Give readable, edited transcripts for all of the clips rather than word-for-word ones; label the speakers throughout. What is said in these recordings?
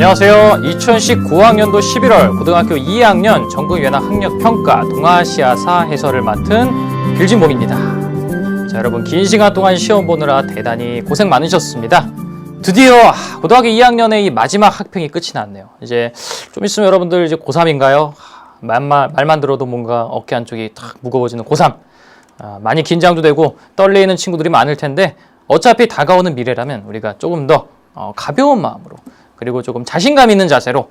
Speaker 1: 안녕하세요. 2019학년도 11월 고등학교 2학년 전국연합학력평가 동아시아사 해설을 맡은 길진봉입니다. 자, 여러분 긴 시간 동안 시험 보느라 대단히 고생 많으셨습니다. 드디어 고등학교 2학년의 이 마지막 학평이 끝이 났네요. 이제 좀 있으면 여러분들 이제 고3인가요? 말만 들어도 뭔가 어깨 한쪽이 탁 무거워지는 고3. 많이 긴장도 되고 떨리는 친구들이 많을 텐데 어차피 다가오는 미래라면 우리가 조금 더 가벼운 마음으로 그리고 조금 자신감 있는 자세로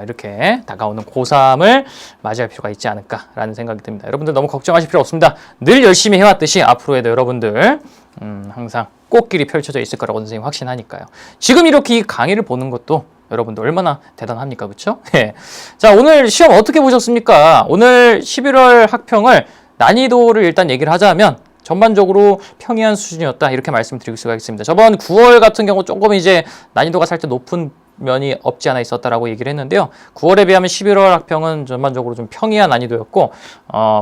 Speaker 1: 이렇게 다가오는 고3을 맞이할 필요가 있지 않을까라는 생각이 듭니다. 여러분들 너무 걱정하실 필요 없습니다. 늘 열심히 해왔듯이 앞으로에도 여러분들 항상 꽃길이 펼쳐져 있을 거라고 선생님 확신하니까요. 지금 이렇게 이 강의를 보는 것도 여러분들 얼마나 대단합니까? 그렇죠? 예. 자, 오늘 시험 어떻게 보셨습니까? 오늘 11월 학평을 난이도를 일단 얘기를 하자면 전반적으로 평이한 수준이었다 이렇게 말씀드릴 수가 있습니다. 저번 9월 같은 경우 조금 이제 난이도가 살짝 높은 면이 없지 않아 있었다라고 얘기를 했는데요. 9월에 비하면 11월 학평은 전반적으로 좀 평이한 난이도였고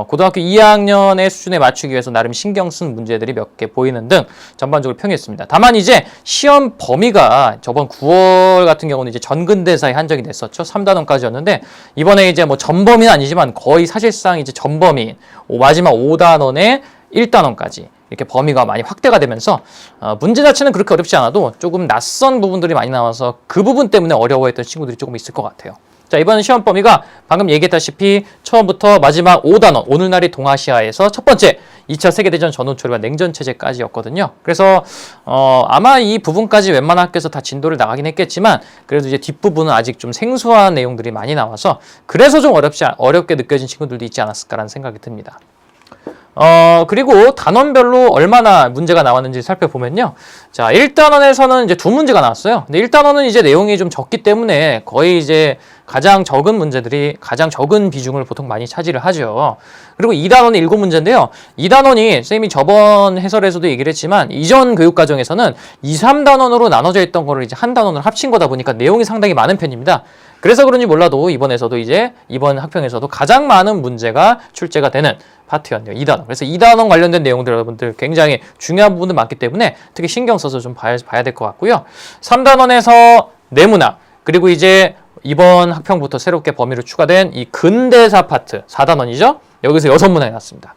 Speaker 1: 고등학교 2학년의 수준에 맞추기 위해서 나름 신경 쓴 문제들이 몇 개 보이는 등 전반적으로 평이했습니다. 다만 이제 시험 범위가 저번 9월 같은 경우는 이제 전근대사에 한정이 됐었죠. 3단원까지였는데 이번에 이제 뭐 전범위는 아니지만 거의 사실상 이제 전범위인 마지막 5단원의 1단원까지 이렇게 범위가 많이 확대가 되면서 문제 자체는 그렇게 어렵지 않아도 조금 낯선 부분들이 많이 나와서 그 부분 때문에 어려워했던 친구들이 조금 있을 것 같아요. 자, 이번 시험 범위가 방금 얘기했다시피 처음부터 마지막 5단원, 오늘날의 동아시아에서 첫 번째 2차 세계대전 전후초리와 냉전체제까지였거든요. 그래서 아마 이 부분까지 웬만한 학교에서 다 진도를 나가긴 했겠지만 그래도 이제 뒷부분은 아직 좀 생소한 내용들이 많이 나와서 그래서 좀 어렵게 느껴진 친구들도 있지 않았을까라는 생각이 듭니다. 그리고 단원별로 얼마나 문제가 나왔는지 살펴보면요. 자, 1단원에서는 이제 두 문제가 나왔어요. 근데 1단원은 이제 내용이 좀 적기 때문에 거의 이제 가장 적은 문제들이 가장 적은 비중을 보통 많이 차지를 하죠. 그리고 2단원은 7문제인데요. 2단원이 선생님이 저번 해설에서도 얘기를 했지만 이전 교육과정에서는 2, 3단원으로 나눠져 있던 거를 이제 한 단원으로 합친 거다 보니까 내용이 상당히 많은 편입니다. 그래서 그런지 몰라도 이번에서도 이제 이번 학평에서도 가장 많은 문제가 출제가 되는 파트였네요. 2단원. 그래서 2단원 관련된 내용들 여러분들 굉장히 중요한 부분들 많기 때문에 특히 신경 써서 좀 봐야 될 것 같고요. 3단원에서 내문학 그리고 이제 이번 학평부터 새롭게 범위로 추가된 이 근대사 파트 4단원이죠. 여기서 6문항이 났습니다.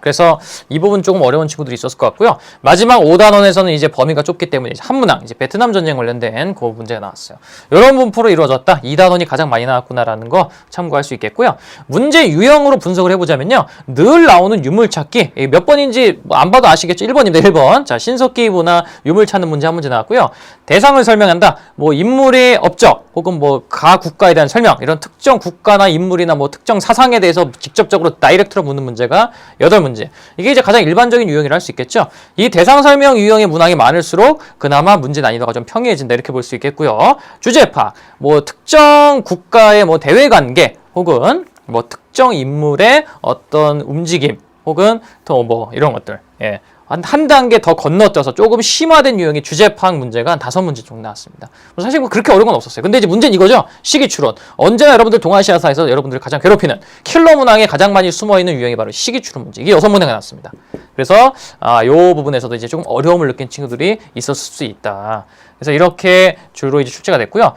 Speaker 1: 그래서 이 부분 조금 어려운 친구들이 있었을 것 같고요. 마지막 5단원에서는 이제 범위가 좁기 때문에 이제 한 문항, 이제 베트남 전쟁 관련된 그 문제가 나왔어요. 이런 분포로 이루어졌다. 2단원이 가장 많이 나왔구나라는 거 참고할 수 있겠고요. 문제 유형으로 분석을 해보자면요. 늘 나오는 유물 찾기. 몇 번인지 안 봐도 아시겠죠? 1번입니다. 1번. 자, 신석기보나 유물 찾는 문제 한 문제 나왔고요. 대상을 설명한다. 뭐 인물의 업적 혹은 뭐 가 국가에 대한 설명 이런 특정 국가나 인물이나 뭐 특정 사상에 대해서 직접적으로 다이렉트로 묻는 문제가 8문제. 이게 이제 가장 일반적인 유형이라 할 수 있겠죠. 이 대상 설명 유형의 문항이 많을수록 그나마 문제 난이도가 좀 평이해진다 이렇게 볼 수 있겠고요. 주제 파악, 뭐 특정 국가의 뭐 대외 관계 혹은 뭐 특정 인물의 어떤 움직임 혹은 더 뭐 이런 것들. 예. 한 단계 더 건너뛰어서 조금 심화된 유형의 주제 파악 문제가 한 5문제 정도 나왔습니다. 사실 뭐 그렇게 어려운 건 없었어요. 근데 이제 문제는 이거죠. 시기 추론. 언제나 여러분들 동아시아사에서 여러분들을 가장 괴롭히는 킬러 문항에 가장 많이 숨어있는 유형이 바로 시기 추론 문제. 이게 6문제가 나왔습니다. 그래서 요 부분에서도 이제 조금 어려움을 느낀 친구들이 있었을 수 있다. 그래서 이렇게 주로 이제 출제가 됐고요.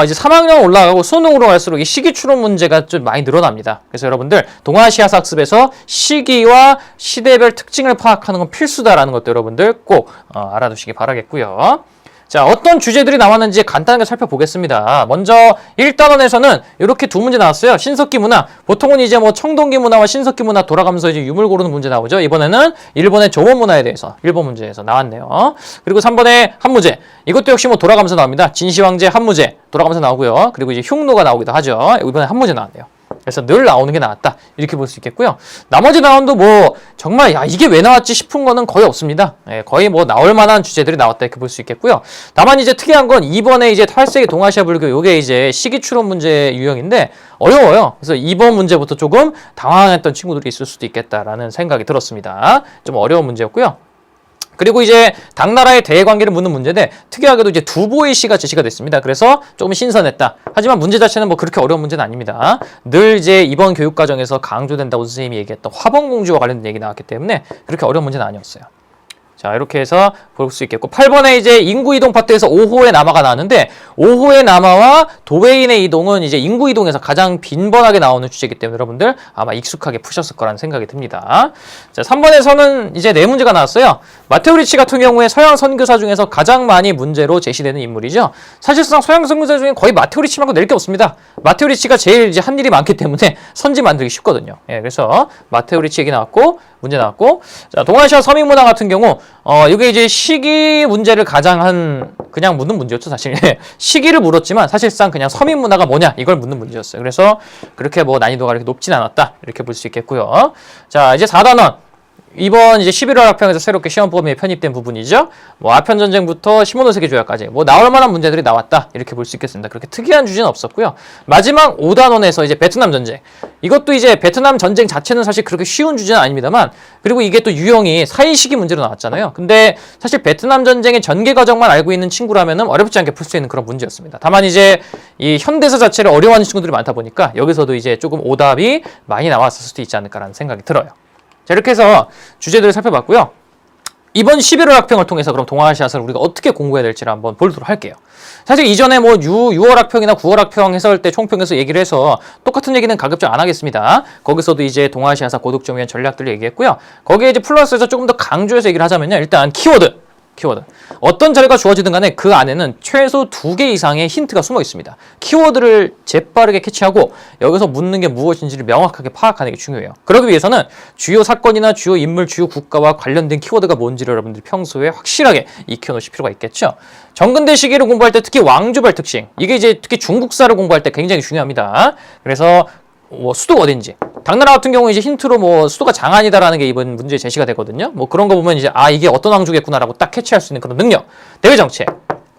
Speaker 1: 이제 3학년 올라가고 수능으로 갈수록 이 시기 추론 문제가 좀 많이 늘어납니다. 그래서 여러분들 동아시아사 학습에서 시기와 시대별 특징을 파악하는 건 필수다라는 것도 여러분들 꼭 알아두시기 바라겠고요. 자, 어떤 주제들이 나왔는지 간단하게 살펴보겠습니다. 먼저 1단원에서는 이렇게 두 문제 나왔어요. 신석기 문화. 보통은 이제 뭐 청동기 문화와 신석기 문화 돌아가면서 이제 유물 고르는 문제 나오죠. 이번에는 일본의 조원 문화에 대해서 일본 문제에서 나왔네요. 그리고 3번에 한 문제. 이것도 역시 뭐 돌아가면서 나옵니다. 진시황제 한 문제 돌아가면서 나오고요. 그리고 이제 흉노가 나오기도 하죠. 이번에 한 문제 나왔네요. 그래서 늘 나오는 게 나왔다 이렇게 볼 수 있겠고요. 나머지 나온도 뭐 정말 야 이게 왜 나왔지 싶은 거는 거의 없습니다. 예, 거의 뭐 나올 만한 주제들이 나왔다 이렇게 볼 수 있겠고요. 다만 이제 특이한 건 이번에 이제 8세기 동아시아 불교 요게 이제 시기 추론 문제 유형인데 어려워요. 그래서 이번 문제부터 조금 당황했던 친구들이 있을 수도 있겠다라는 생각이 들었습니다. 좀 어려운 문제였고요. 그리고 이제 당나라의 대외관계를 묻는 문제인데 특이하게도 이제 두보의 시가 제시가 됐습니다. 그래서 조금 신선했다. 하지만 문제 자체는 뭐 그렇게 어려운 문제는 아닙니다. 늘 이제 이번 교육과정에서 강조된다고 선생님이 얘기했던 화봉공주와 관련된 얘기 나왔기 때문에 그렇게 어려운 문제는 아니었어요. 자, 이렇게 해서 볼 수 있겠고 8번에 이제 인구 이동 파트에서 5호의 남아가 나왔는데 5호의 남아와 도웨인의 이동은 이제 인구 이동에서 가장 빈번하게 나오는 주제이기 때문에 여러분들 아마 익숙하게 푸셨을 거라는 생각이 듭니다. 자, 3번에서는 이제 네 문제가 나왔어요. 마테오 리치 같은 경우에 서양 선교사 중에서 가장 많이 문제로 제시되는 인물이죠. 사실상 서양 선교사 중에 거의 마테오 리치 말고 낼 게 없습니다. 마테오 리치가 제일 이제 한 일이 많기 때문에 선지 만들기 쉽거든요. 예, 그래서 마테오 리치 얘기 나왔고 문제 나왔고, 자, 동아시아 서민 문화 같은 경우 이게 이제 시기 문제를 가장 그냥 묻는 문제였죠, 사실. 시기를 물었지만 사실상 그냥 서민 문화가 뭐냐 이걸 묻는 문제였어요. 그래서 그렇게 뭐 난이도가 이렇게 높진 않았다 이렇게 볼 수 있겠고요. 자, 이제 4단원. 이번 이제 11월 학평에서 새롭게 시험 범위에 편입된 부분이죠. 뭐 아편 전쟁부터 시모노세계 조약까지 뭐 나올 만한 문제들이 나왔다 이렇게 볼 수 있겠습니다. 그렇게 특이한 주제는 없었고요. 마지막 5단원에서 이제 베트남 전쟁. 이것도 이제 베트남 전쟁 자체는 사실 그렇게 쉬운 주제는 아닙니다만, 그리고 이게 또 유형이 사이 시기 문제로 나왔잖아요. 근데 사실 베트남 전쟁의 전개 과정만 알고 있는 친구라면은 어렵지 않게 풀 수 있는 그런 문제였습니다. 다만 이제 이 현대사 자체를 어려워하는 친구들이 많다 보니까 여기서도 이제 조금 오답이 많이 나왔을 수도 있지 않을까라는 생각이 들어요. 자, 이렇게 해서 주제들을 살펴봤고요. 이번 11월 학평을 통해서 그럼 동아시아사를 우리가 어떻게 공부해야 될지를 한번 보도록 할게요. 사실 이전에 뭐 6월 학평이나 9월 학평 해설 때 총평에서 얘기를 해서 똑같은 얘기는 가급적 안 하겠습니다. 거기서도 이제 동아시아사 고득점 위한 전략들을 얘기했고요. 거기에 이제 플러스해서 조금 더 강조해서 얘기를 하자면요. 일단 키워드. 어떤 자료가 주어지든 간에 그 안에는 최소 2개 이상의 힌트가 숨어 있습니다. 키워드를 재빠르게 캐치하고 여기서 묻는 게 무엇인지를 명확하게 파악하는 게 중요해요. 그러기 위해서는 주요 사건이나 주요 인물, 주요 국가와 관련된 키워드가 뭔지를 여러분들이 평소에 확실하게 익혀놓으실 필요가 있겠죠. 정근대 시기를 공부할 때 특히 왕조별 특징, 이게 이제 특히 중국사를 공부할 때 굉장히 중요합니다. 그래서 뭐 수도가 어딘지, 당나라 같은 경우에 이제 힌트로 뭐 수도가 장안이다라는 게 이번 문제에 제시가 되거든요. 뭐 그런 거 보면 이제 이게 어떤 왕조겠구나라고 딱 캐치할 수 있는 그런 능력, 대외 정책,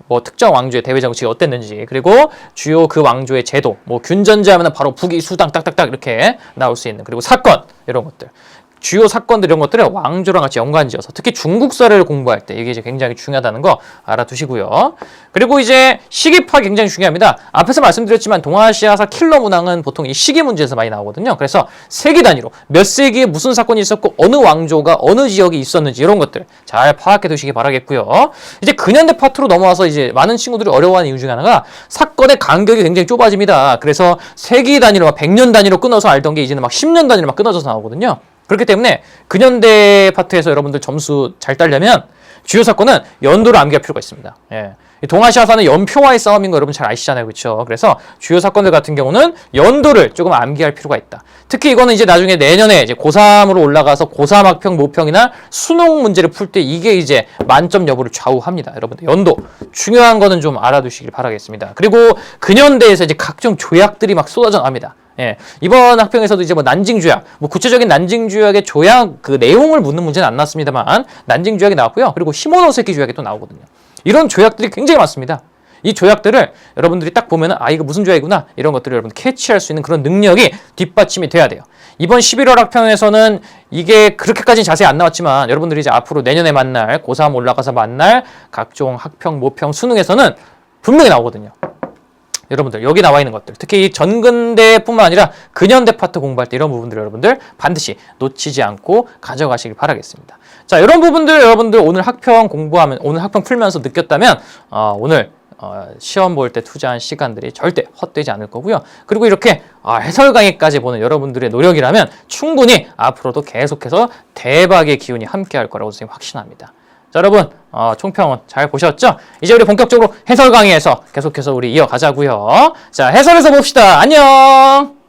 Speaker 1: 뭐 특정 왕조의 대외 정책이 어땠는지, 그리고 주요 그 왕조의 제도, 뭐 균전제 하면은 바로 북이 수당 딱딱딱 이렇게 나올 수 있는, 그리고 사건 이런 것들. 주요 사건들 이런 것들을 왕조랑 같이 연관지어서 특히 중국사를 공부할 때 이게 이제 굉장히 중요하다는 거 알아두시고요. 그리고 이제 시기 파악이 굉장히 중요합니다. 앞에서 말씀드렸지만 동아시아사 킬러 문항은 보통 이 시기 문제에서 많이 나오거든요. 그래서 세기 단위로 몇 세기에 무슨 사건이 있었고 어느 왕조가 어느 지역이 있었는지 이런 것들 잘 파악해 두시기 바라겠고요. 이제 근현대 파트로 넘어와서 이제 많은 친구들이 어려워하는 이유 중에 하나가 사건의 간격이 굉장히 좁아집니다. 그래서 세기 단위로 막 100년 단위로 끊어서 알던 게 이제는 막 10년 단위로 막 끊어져서 나오거든요. 그렇기 때문에 근현대 파트에서 여러분들 점수 잘 따려면 주요 사건은 연도를 암기할 필요가 있습니다. 예. 동아시아사는 연표와의 싸움인 거 여러분 잘 아시잖아요. 그렇죠? 그래서 주요 사건들 같은 경우는 연도를 조금 암기할 필요가 있다. 특히 이거는 이제 나중에 내년에 이제 고3으로 올라가서 고3 학평, 모평이나 수능 문제를 풀 때 이게 이제 만점 여부를 좌우합니다. 여러분들 연도 중요한 거는 좀 알아두시길 바라겠습니다. 그리고 근현대에서 이제 각종 조약들이 막 쏟아져 나옵니다. 예, 이번 학평에서도 이제 뭐 난징 조약, 뭐 구체적인 난징 조약의 조약 그 내용을 묻는 문제는 안 나왔습니다만 난징 조약이 나왔고요. 그리고 시모노세키 조약이 또 나오거든요. 이런 조약들이 굉장히 많습니다. 이 조약들을 여러분들이 딱 보면은 이거 무슨 조약이구나 이런 것들을 여러분 캐치할 수 있는 그런 능력이 뒷받침이 돼야 돼요. 이번 11월 학평에서는 이게 그렇게까지 자세히 안 나왔지만 여러분들이 이제 앞으로 내년에 만날 고3 올라가서 만날 각종 학평, 모평, 수능에서는 분명히 나오거든요. 여러분들 여기 나와 있는 것들 특히 이 전근대뿐만 아니라 근현대 파트 공부할 때 이런 부분들 여러분들 반드시 놓치지 않고 가져가시길 바라겠습니다. 자, 이런 부분들 여러분들 오늘 학평 공부하면 오늘 학평 풀면서 느꼈다면 오늘 시험 볼 때 투자한 시간들이 절대 헛되지 않을 거고요. 그리고 이렇게 해설 강의까지 보는 여러분들의 노력이라면 충분히 앞으로도 계속해서 대박의 기운이 함께 할 거라고 선생님 확신합니다. 자, 여러분 총평은 잘 보셨죠? 이제 우리 본격적으로 해설 강의에서 계속해서 우리 이어가자고요. 자, 해설에서 봅시다. 안녕.